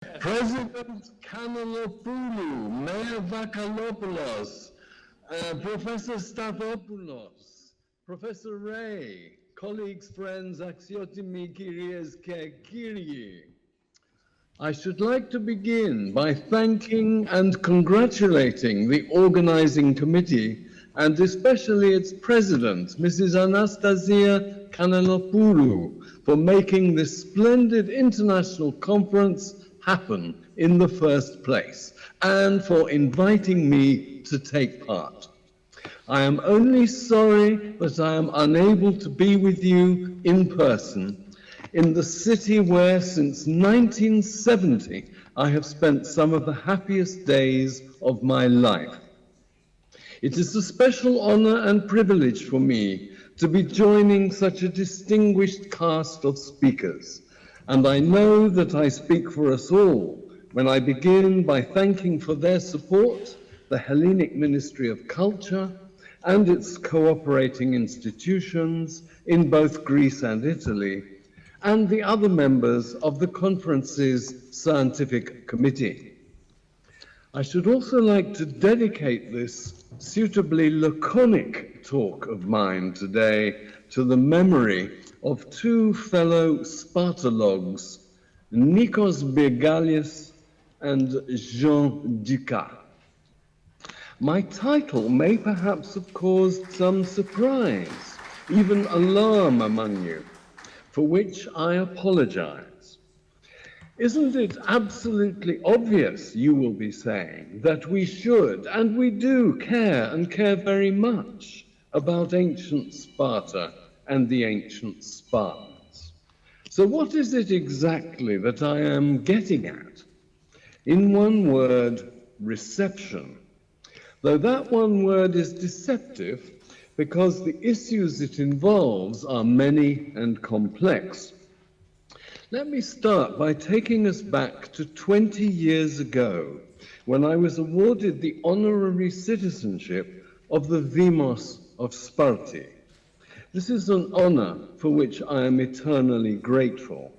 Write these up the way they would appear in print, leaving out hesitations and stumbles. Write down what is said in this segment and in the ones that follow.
President Kanalopoulou, Mayor Vakalopoulos, Professor Stavropoulos, Professor Ray, colleagues, friends, Axiotimi Kyries Kyrie. I should like to begin by thanking and congratulating the organizing committee and especially its president, Mrs. Anastasia Kanalopoulou, for making this splendid international conference happen in the first place and for inviting me to take part. I am only sorry that I am unable to be with you in person in the city where since 1970 I have spent some of the happiest days of my life. It is a special honor and privilege for me to be joining such a distinguished cast of speakers, and I know that I speak for us all when I begin by thanking for their support the Hellenic Ministry of Culture and its cooperating institutions in both Greece and Italy, and the other members of the conference's scientific committee. I should also like to dedicate this suitably laconic talk of mine today to the memory of two fellow Spartalogs, Nikos Begalias and Jean Ducas. My title may perhaps have caused some surprise, even alarm among you, for which I apologize. Isn't it absolutely obvious, you will be saying, that we should, and we do care, and care very much, about ancient Sparta and the ancient Spartans? So what is it exactly that I am getting at? In one word, reception. Though that one word is deceptive, because the issues it involves are many and complex. Let me start by taking us back to 20 years ago, when I was awarded the honorary citizenship of the Demos of Sparta. This is an honor for which I am eternally grateful.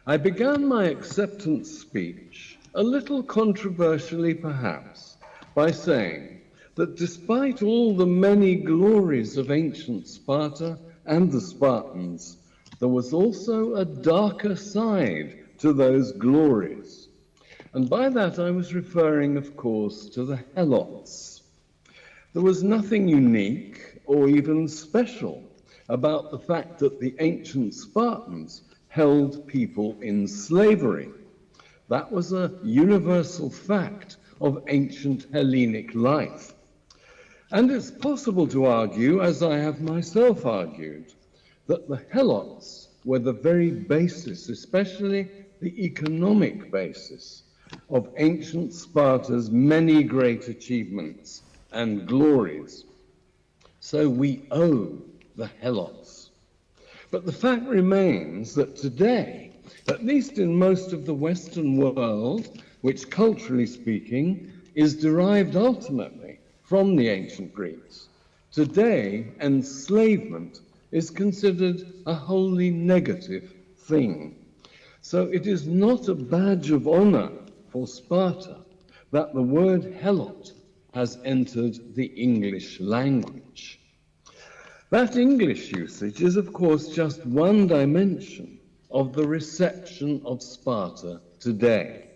I began my acceptance speech, a little controversially perhaps, by saying that despite all the many glories of ancient Sparta and the Spartans, there was also a darker side to those glories. And by that I was referring, of course, to the Helots. There was nothing unique or even special about the fact that the ancient Spartans held people in slavery. That was a universal fact of ancient Hellenic life. And it's possible to argue, as I have myself argued, that the Helots were the very basis, especially the economic basis, of ancient Sparta's many great achievements and glories. So we owe the Helots. But the fact remains that today, at least in most of the Western world, which culturally speaking is derived ultimately from the ancient Greeks, today enslavement is considered a wholly negative thing. So it is not a badge of honor for Sparta that the word helot has entered the English language. That English usage is, of course, just one dimension of the reception of Sparta today.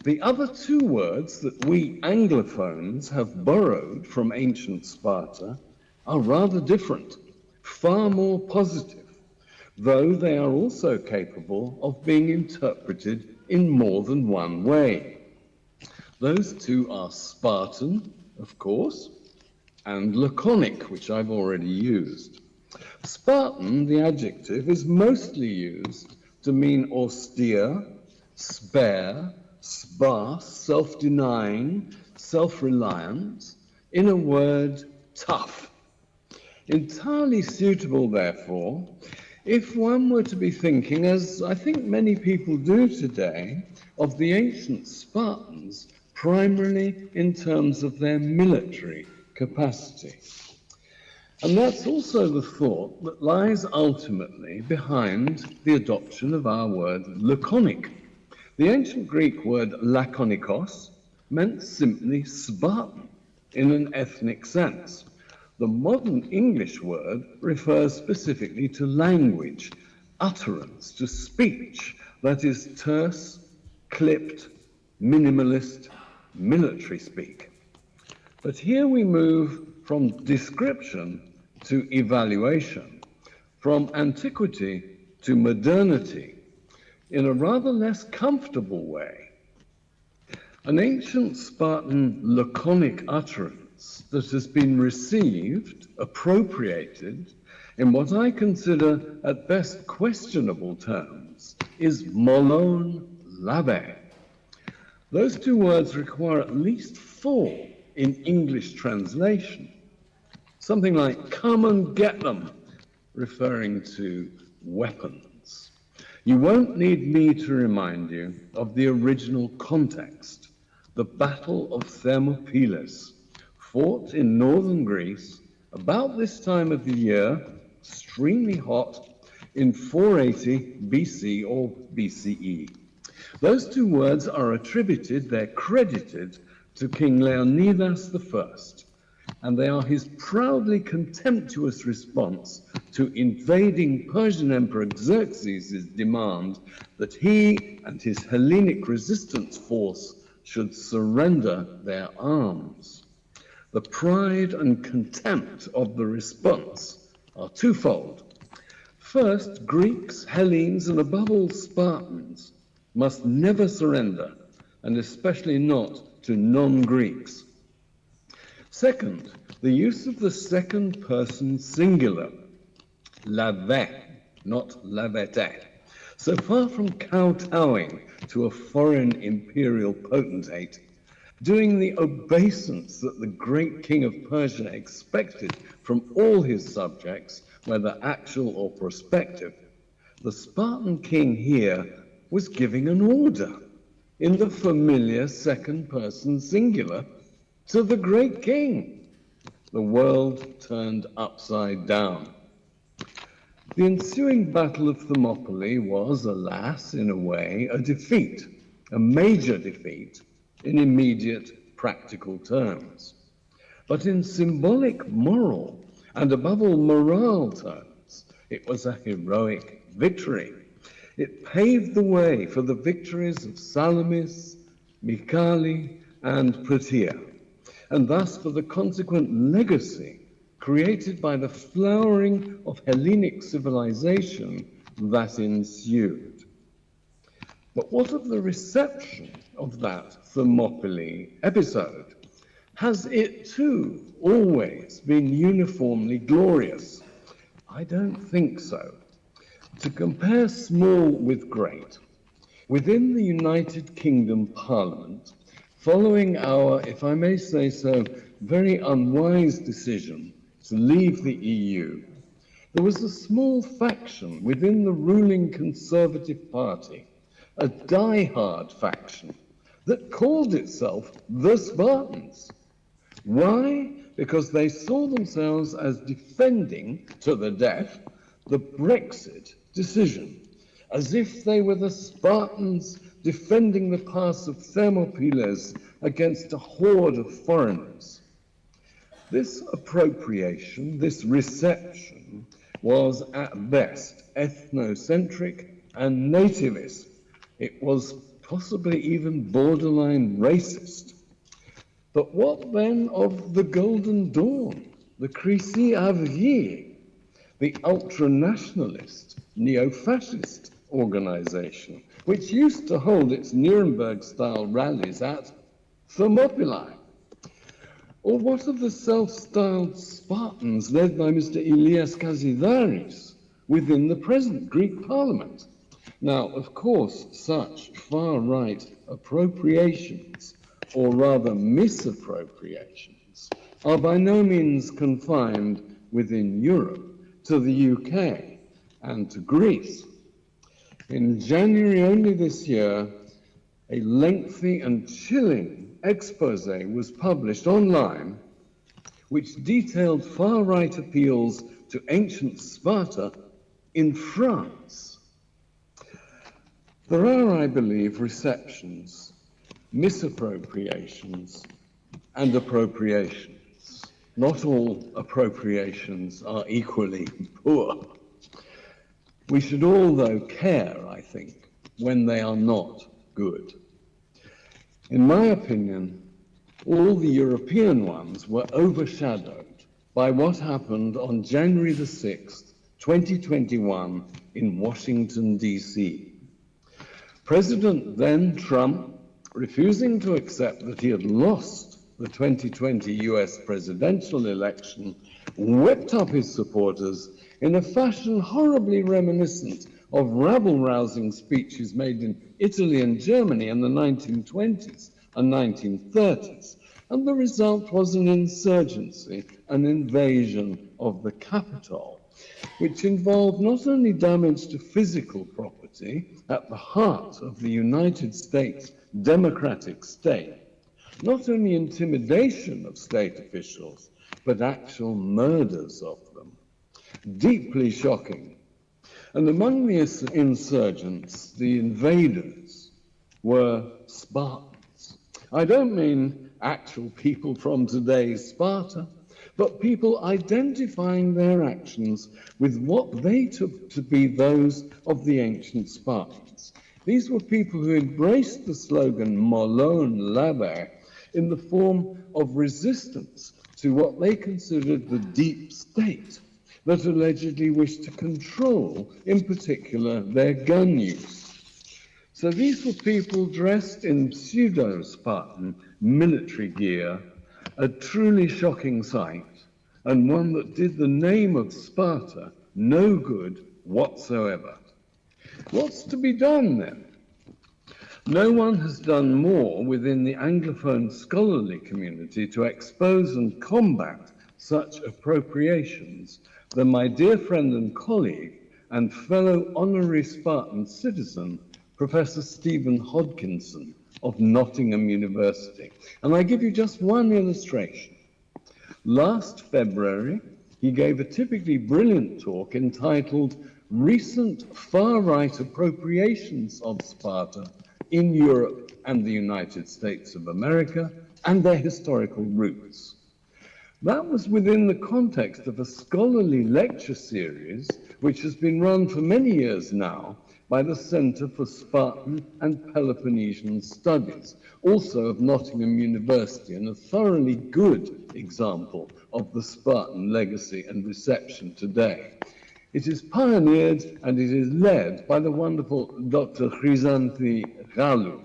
The other two words that we Anglophones have borrowed from ancient Sparta are rather different, far more positive, though they are also capable of being interpreted in more than one way. Those two are Spartan, of course, and laconic, which I've already used. Spartan, the adjective, is mostly used to mean austere, spare, sparse, self-denying, self-reliant, in a word, tough. Entirely suitable, therefore, if one were to be thinking, as I think many people do today, of the ancient Spartans primarily in terms of their military capacity. And that's also the thought that lies ultimately behind the adoption of our word laconic. The ancient Greek word lakonikos meant simply Spartan in an ethnic sense. The modern English word refers specifically to language, utterance, to speech that is terse, clipped, minimalist, military speak. But here we move from description to evaluation, from antiquity to modernity, in a rather less comfortable way. An ancient Spartan laconic utterance that has been received, appropriated, in what I consider at best questionable terms, is molon labe. Those two words require at least 4 in English translation. Something like, come and get them, referring to weapons. You won't need me to remind you of the original context, the Battle of Thermopylae, fought in northern Greece about this time of the year, extremely hot, in 480 BC or BCE. Those two words are attributed, they're credited to King Leonidas I, and they are his proudly contemptuous response to invading Persian Emperor Xerxes' demand that he and his Hellenic resistance force should surrender their arms. The pride and contempt of the response are twofold. First, Greeks, Hellenes, and above all Spartans must never surrender, and especially not to non-Greeks. Second, the use of the second person singular, lave, not lavete. So far from kowtowing to a foreign imperial potentate, doing the obeisance that the great king of Persia expected from all his subjects, whether actual or prospective, the Spartan king here was giving an order in the familiar second person singular to the great king. The world turned upside down. The ensuing Battle of Thermopylae was, alas, in a way, a defeat, a major defeat in immediate practical terms. But in symbolic, moral, and above all morale terms, it was a heroic victory. It paved the way for the victories of Salamis, Mycale, and Plataea, and thus for the consequent legacy created by the flowering of Hellenic civilization that ensued. But what of the reception of that Thermopylae episode? Has it too always been uniformly glorious? I don't think so. To compare small with great, within the United Kingdom Parliament, following our, if I may say so, very unwise decision to leave the EU, there was a small faction within the ruling Conservative Party, a die-hard faction, that called itself the Spartans. Why? Because they saw themselves as defending, to the death, the Brexit decision, as if they were the Spartans defending the pass of Thermopylae against a horde of foreigners. This appropriation, this reception, was at best ethnocentric and nativist. It was possibly even borderline racist. But what then of the Golden Dawn, the Crécy Avrier, the ultra-nationalist, neo-fascist organization, which used to hold its Nuremberg-style rallies at Thermopylae? Or what of the self-styled Spartans led by Mr. Ilias Kasidaris within the present Greek parliament? Now, of course, such far-right appropriations, or rather misappropriations, are by no means confined within Europe to the UK and to Greece. In January only this year, a lengthy and chilling expose was published online which detailed far-right appeals to ancient Sparta in France. There are, I believe, receptions, misappropriations, and appropriations. Not all appropriations are equally poor. We should all, though, care, I think, when they are not good. In my opinion, all the European ones were overshadowed by what happened on January the 6th, 2021 in Washington, D.C. President then Trump, refusing to accept that he had lost the 2020 US presidential election, whipped up his supporters in a fashion horribly reminiscent of rabble-rousing speeches made in Italy and Germany in the 1920s and 1930s. And the result was an insurgency, an invasion of the Capitol, which involved not only damage to physical property at the heart of the United States democratic state, not only intimidation of state officials, but actual murders of them. Deeply shocking. And among the insurgents, the invaders, were Spartans. I don't mean actual people from today's Sparta, but people identifying their actions with what they took to be those of the ancient Spartans. These were people who embraced the slogan molon labe in the form of resistance to what they considered the deep state that allegedly wished to control, in particular, their gun use. So these were people dressed in pseudo-Spartan military gear, a truly shocking sight, and one that did the name of Sparta no good whatsoever. What's to be done then? No one has done more within the Anglophone scholarly community to expose and combat such appropriations than my dear friend and colleague and fellow honorary Spartan citizen, Professor Stephen Hodkinson of Nottingham University. And I give you just one illustration. Last February, he gave a typically brilliant talk entitled Recent Far-Right Appropriations of Sparta in Europe and the United States of America and Their Historical Roots. That was within the context of a scholarly lecture series which has been run for many years now by the Centre for Spartan and Peloponnesian Studies, also of Nottingham University, and a thoroughly good example of the Spartan legacy and reception today. It is pioneered and it is led by the wonderful Dr. Chrysanthi Ralu.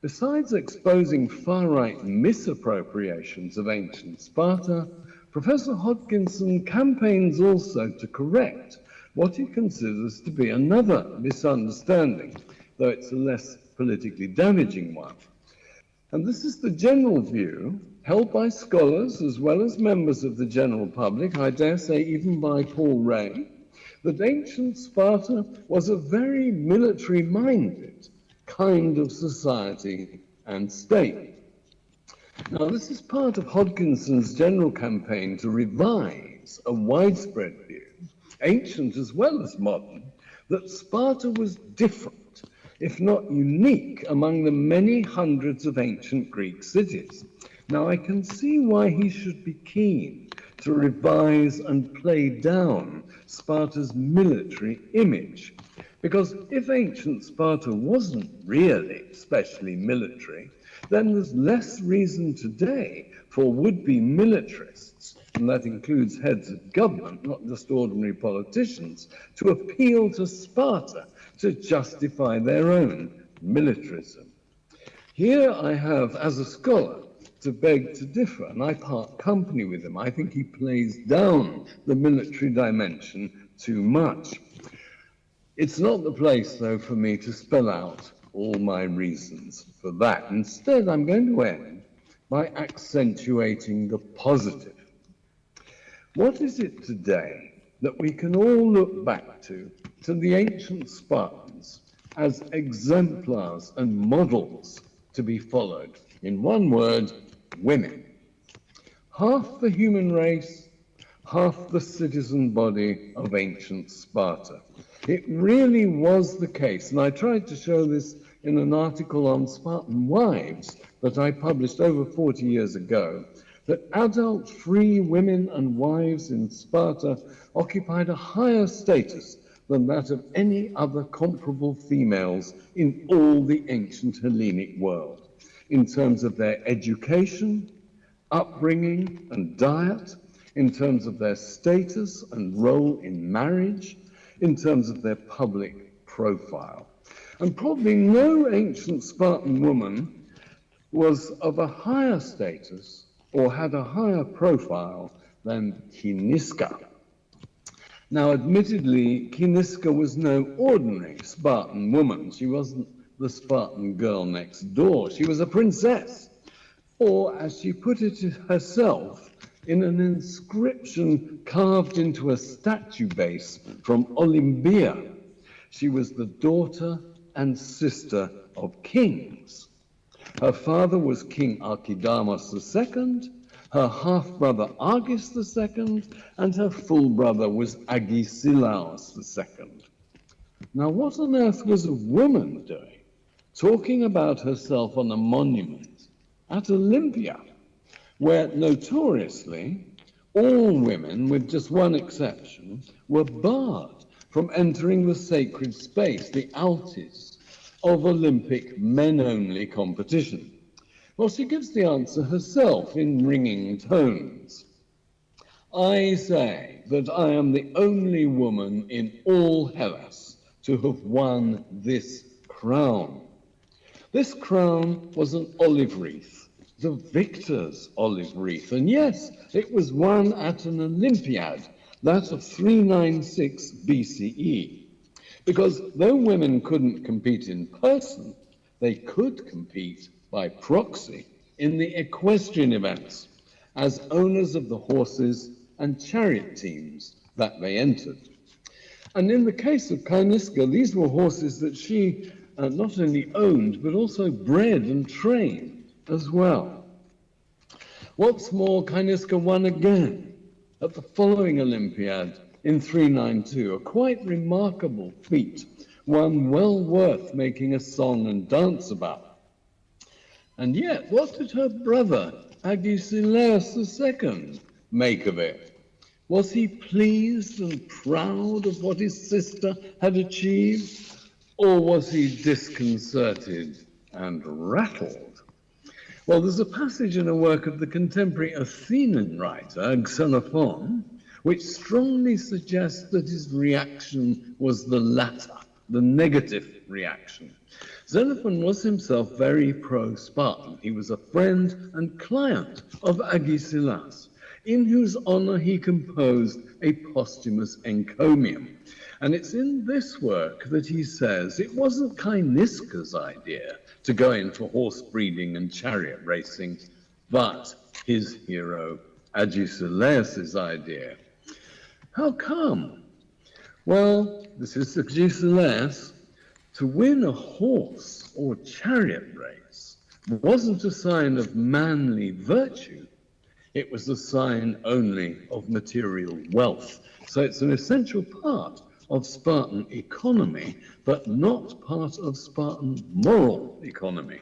Besides exposing far-right misappropriations of ancient Sparta, Professor Hodkinson campaigns also to correct what he considers to be another misunderstanding, though it's a less politically damaging one. And this is the general view held by scholars as well as members of the general public, I dare say even by Paul Ray, that ancient Sparta was a very military-minded kind of society and state. Now, this is part of Hodkinson's general campaign to revise a widespread view, ancient as well as modern, that Sparta was different, if not unique, among the many hundreds of ancient Greek cities. Now, I can see why he should be keen to revise and play down Sparta's military image. Because if ancient Sparta wasn't really especially military, then there's less reason today for would-be militarists, and that includes heads of government, not just ordinary politicians, to appeal to Sparta to justify their own militarism. Here I have, as a scholar, to beg to differ, and I part company with him. I think he plays down the military dimension too much. It's not the place, though, for me to spell out all my reasons for that. Instead, I'm going to end by accentuating the positive. What is it today that we can all look back to the ancient Spartans as exemplars and models to be followed? In one word, women. Half the human race, half the citizen body of ancient Sparta. It really was the case, and I tried to show this in an article on Spartan wives that I published over 40 years ago, that adult free women and wives in Sparta occupied a higher status than that of any other comparable females in all the ancient Hellenic world, in terms of their education, upbringing, and diet, in terms of their status and role in marriage, in terms of their public profile. And probably no ancient Spartan woman was of a higher status or had a higher profile than Kiniska. Now, admittedly, Kiniska was no ordinary Spartan woman. She wasn't the Spartan girl next door. She was a princess, or, as she put it herself, in an inscription carved into a statue base from Olympia, she was the daughter and sister of kings. Her father was King Archidamus II, her half-brother Argis II, and her full brother was Agesilaus II. Now, what on earth was a woman doing, talking about herself on a monument at Olympia, where notoriously all women, with just one exception, were barred from entering the sacred space, the altis, of Olympic men-only competition? Well, she gives the answer herself in ringing tones. I say that I am the only woman in all Hellas to have won this crown. This crown was an olive wreath, the victor's olive wreath. And yes, it was won at an Olympiad, that of 396 BCE. Because though women couldn't compete in person, they could compete by proxy in the equestrian events as owners of the horses and chariot teams that they entered. And in the case of Kiniska, these were horses that she not only owned, but also bred and trained as well. What's more, Kiniska won again at the following Olympiad in 392, a quite remarkable feat, one well worth making a song and dance about. And yet, what did her brother, Agesilaus II, make of it? Was he pleased and proud of what his sister had achieved, or was he disconcerted and rattled? Well, there's a passage in a work of the contemporary Athenian writer, Xenophon, which strongly suggests that his reaction was the latter, the negative reaction. Xenophon was himself very pro-Spartan. He was a friend and client of Agesilaus, in whose honor he composed a posthumous encomium. And it's in this work that he says it wasn't Kiniska's idea to go in for horse breeding and chariot racing, but his hero Agesilaus's idea. How come? Well, this is Agesilaus. To win a horse or chariot race wasn't a sign of manly virtue. It was a sign only of material wealth. So it's an essential part of Spartan economy, but not part of Spartan moral economy.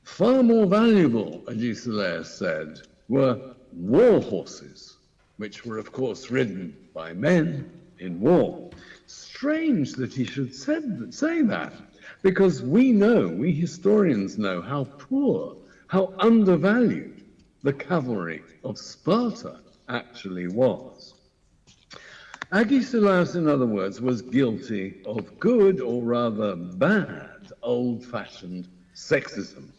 Far more valuable, Agesilaus said, were war horses, which were, of course, ridden by men in war. Strange that he should say that, because we historians know how poor, how undervalued the cavalry of Sparta actually was. Agesilaus, in other words, was guilty of good, or rather bad, old-fashioned sexism,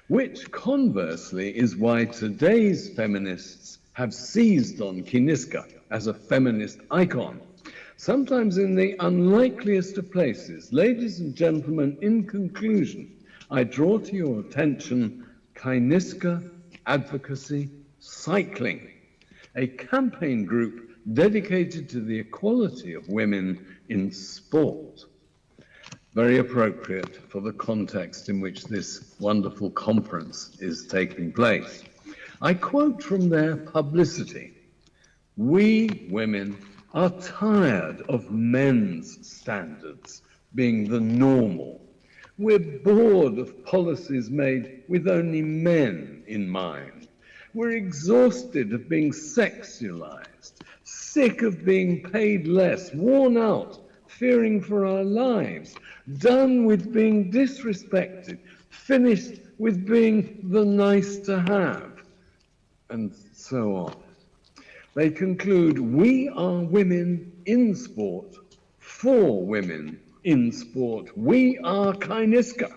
which conversely is why today's feminists have seized on Kiniska as a feminist icon, sometimes in the unlikeliest of places. Ladies and gentlemen, in conclusion, I draw to your attention Kiniska Advocacy Cycling, a campaign group dedicated to the equality of women in sport. Very appropriate for the context in which this wonderful conference is taking place. I quote from their publicity: "We women are tired of men's standards being the normal. We're bored of policies made with only men in mind. We're exhausted of being sexualized, sick of being paid less, worn out, fearing for our lives, done with being disrespected, finished with being the nice to have, and so on. They conclude, we are women in sport, for women in sport. We are Kainiska.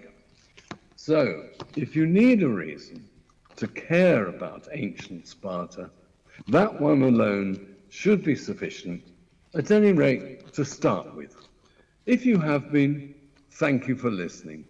So, if you need a reason to care about ancient Sparta, that one alone should be sufficient, at any rate, to start with. If you have been, thank you for listening.